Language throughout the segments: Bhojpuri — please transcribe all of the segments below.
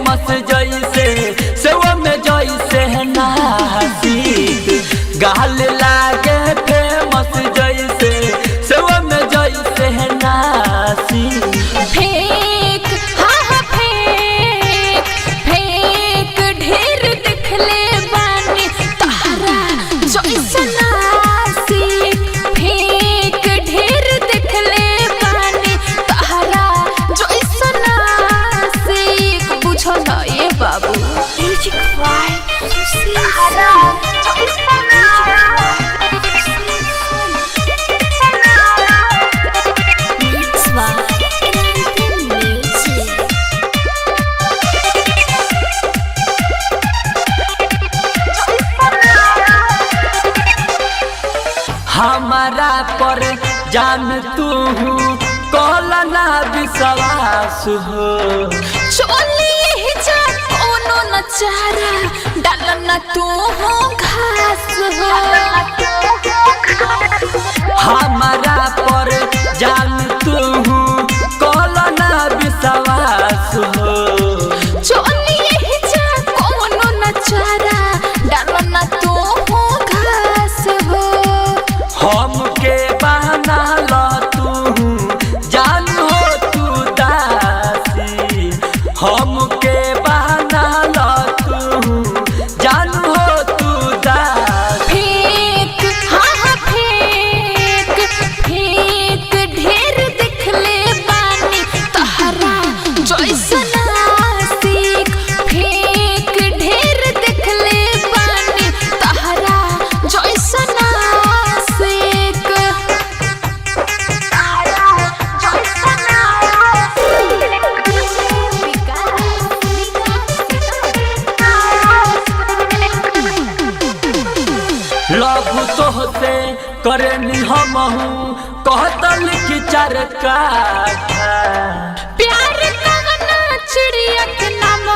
फेमस जैसे सेवा में जैसे नासिक गाल लागे फेमस जैसे सेवा में जैसे नासिक फेक हाँ फेक फेक ढेर दिखले बानी तारा जैसे नासिक फेक ढेर दिखले बानी तारा जैसे नासिक बुझो ना ये बाबू म्यूजिक वाइब तारा जैसे हमारा पर जान तू कहला ना विश्वास हो चोली जा कोनो नचारा डालना तू हो घास हो हमारा पर जान तू कहला ना विश्वास हो चोली जा कोनो नचारा डालना तू हो घास हो हमके बहाना ला तू जान हो तू दासी हमके बहाना ला तू जान हो तू दासी फेक हाँ फेक फेक ढेर दिखले बानी तारा जैसे नासिक फेक ढेर दिखले बानी तारा जैसे नासिक लव तोहते करेनी हमहू कहतल की चार काठा प्यार लगना चिड़िया के नाम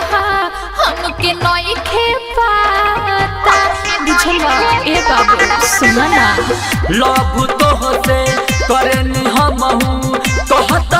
हमके नई खे पाता बुझलवा ए बाबू सुना ना लव तोहते करेनी हमहू कहत